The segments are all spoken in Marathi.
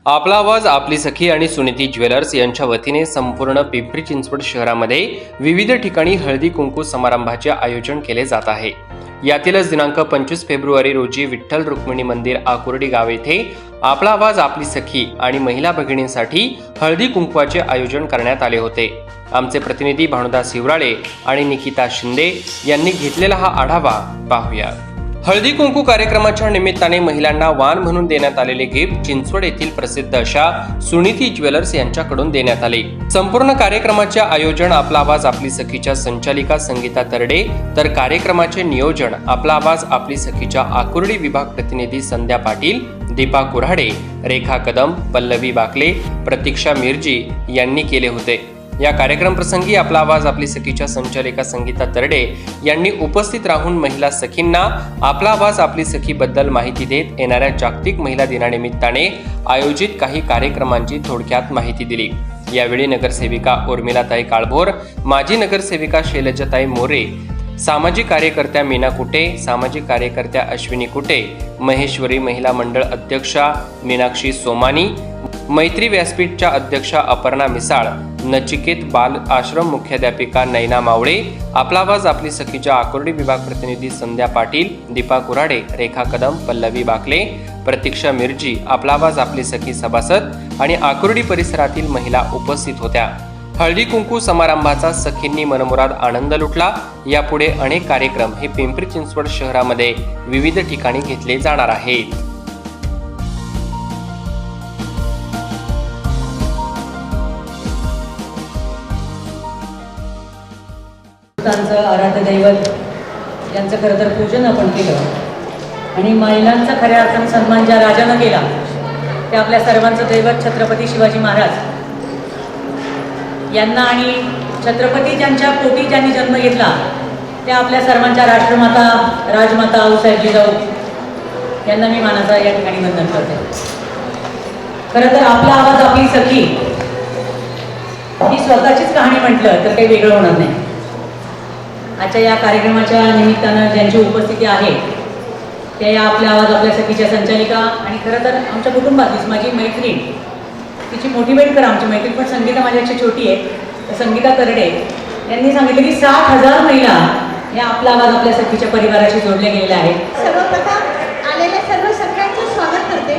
आपला आवाज आपली सखी आणि सुनीती ज्वेलर्स यांच्या वतीने संपूर्ण पिंपरी चिंचवड शहरामध्ये विविध ठिकाणी हळदी कुंकू समारंभाचे आयोजन केले जात आहे। यातीलच दिनांक 25 फेब्रुवारी रोजी विठ्ठल रुक्मिणी मंदिर आकुर्डी गाव येथे आपला आवाज आपली सखी आणि महिला भगिनींसाठी हळदी कुंकवाचे आयोजन करण्यात आले होते। आमचे प्रतिनिधी भानुदास हिवराळे आणि निकिता शिंदे यांनी घेतलेला हा आढावा पाहूया। हळदी कुंकू कार्यक्रमाच्या निमित्ताने महिलांना वाण म्हणून देण्यात आलेले गिफ्ट चिंचवड येथील प्रसिद्ध अशा सुनीती ज्वेलर्स यांच्याकडून देण्यात आले। संपूर्ण कार्यक्रमाचे आयोजन आपला आवाज आपली सखीच्या संचालिका संगीता तरडे तर कार्यक्रमाचे नियोजन आपला आवाज आपली सखीच्या आकुर्डी विभाग प्रतिनिधी संध्या पाटील, दीपा कुऱ्हाडे, रेखा कदम, पल्लवी बाकले, प्रतीक्षा मिर्जी यांनी केले होते। या कार्यक्रम प्रसंगी आपला आवाज आपली सखीच्या संचालिका संगीता तरडे यांनी उपस्थित राहून महिला सखींना आपला आवाज आपली सखी बद्दल माहिती देत येणाऱ्या जागतिक महिला दिनानिमित्ताने आयोजित काही कार्यक्रमांची थोडक्यात माहिती दिली। यावेळी नगरसेविका उर्मिलाताई काळभोर, माजी नगरसेविका शैलजाताई मोरे, सामाजिक कार्यकर्त्या मीना कुटे, सामाजिक कार्यकर्त्या अश्विनी कुटे, महेश्वरी महिला मंडळ अध्यक्षा मीनाक्षी सोमानी, मैत्री व्यासपीठच्या अध्यक्षा अपर्णा मिसाळ, नचिकेत बाल आश्रम मुख्याध्यापिका नैना मावळे, आपला आवाज आपली सखीच्या आकुर्डी विभाग प्रतिनिधी संध्या पाटील, दीपा कुऱ्हाडे, रेखा कदम, पल्लवी बाकले, प्रतीक्षा मिर्जी, आपला आवाज आपली सखी सभासद आणि आकुर्डी परिसरातील महिला उपस्थित होत्या। हळदी कुंकू समारंभाचा सखींनी मनमुराद आनंद लुटला। यापुढे अनेक कार्यक्रम हे पिंपरी चिंचवड शहरामध्ये विविध ठिकाणी घेतले जाणार आहेत। आराध्य दैवत यांचं खरं तर पूजन आपण केलं आणि महिलांचा खऱ्या अर्थाने सन्मान ज्या राजानं केला ते आपल्या सर्वांचं दैवत छत्रपती शिवाजी महाराज यांना आणि छत्रपती ज्यांच्या पोटी ज्यांनी जन्म घेतला त्या आपल्या सर्वांच्या राष्ट्रमाता राजमाता आऊसाहेब जिजाऊ यांना मी मानाचा या ठिकाणी वंदन करते। खरं तर आपला आवाज आपली सखी ही स्वतःचीच कहाणी म्हटलं तर काही वेगळं होणार नाही। आजच्या या कार्यक्रमाच्या निमित्तानं ज्यांची उपस्थिती आहे ते या आपल्या आवाज आपल्या सखीच्या संचालिका आणि खरं तर आमच्या कुटुंबातलीच माझी मैत्रीण, तिची मोटिवेट करा, आमची मैत्रीण पण संगीता माझ्याची छोटी आहे, तर संगीता तरडे यांनी सांगितलं की 60,000 महिला या आपला आवाज आपल्या सखीच्या परिवाराशी जोडल्या गेलेल्या आहेत। सर्वप्रथम आलेल्या सर्व सगळ्यांचं स्वागत करते।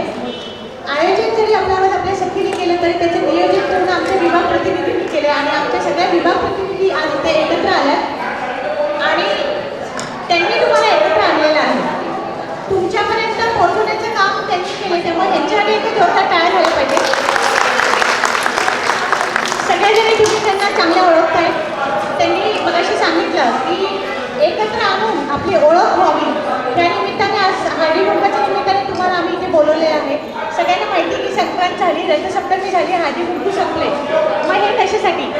आयोजन जरी आपला आवाज आपल्या सखीने केलं तरी त्याचं नियोजन करून आमच्या विभाग प्रतिनिधींनी केले आणि आमच्या सगळ्या विभाग प्रतिनिधी आज इथे एकत्र आल्यात आणि त्यांनी तुम्हाला एकत्र आणलेलं आहे। तुमच्यापर्यंत पोहोचवण्याचं काम त्यांनी केले, त्यामुळे यांच्यासाठी एक जोरदार टाळ्या झाल्या पाहिजे। सगळ्याजणी तुम्ही त्यांना चांगल्या ओळखताय। त्यांनी मगाशी सांगितलं की एकत्र आणून आपली ओळख व्हावी, त्यानिमित्ताने आज हळदी कुंकवाच्या निमित्ताने तुम्हाला आम्ही इथे बोलवले आहे। सगळ्यांना माहिती की संक्रांत झाली, रथसप्तमी झाली, हळदी कुंकू संपले, मग हे कशासाठी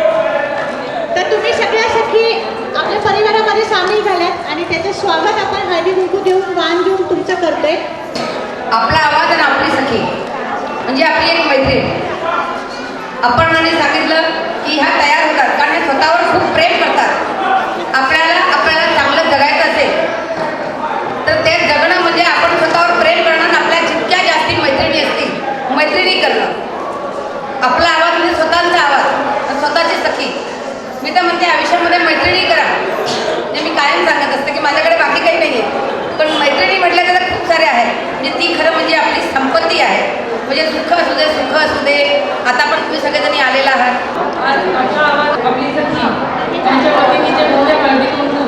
तर तुम्ही सगळ्या सखी आपल्या परिवारामध्ये सामील झाल्यात आणि त्याचं स्वागत आपण हळदी कुंकू देऊन वाण देऊन तुमचं करतोय। आपला आवाज आणि आपली सखी म्हणजे आपली एक मैत्रीण। अपर्णाने सांगितलं की ह्या तयार होतात कारण हे स्वतःवर खूप प्रेम करतात। आपल्याला चांगलं जगायचं असेल तर ते जगणं म्हणजे आपण स्वतःवर प्रेम करणं, आपल्या जितक्या जास्ती मैत्रिणी असतील मैत्रिणी करणं। आपला आवाज म्हणजे स्वतःचा आवाज, स्वतःची सखी। मी तर म्हणते आयुष्यामध्ये मैत्रिणी करा, म्हणजे मी कायम सांगत असते की माझ्याकडे बाकी काही नाही आहे पण मैत्रिणी म्हटल्या तर खूप सारे आहेत, म्हणजे ती खरं म्हणजे आपली संपत्ती आहे। म्हणजे दुःख असू दे सुख असू दे, आता पण तुम्ही सगळेजणी आलेला आहात। आज आपला आवाज आपली सखी त्यांच्या वतीने जे हळदी कुंकू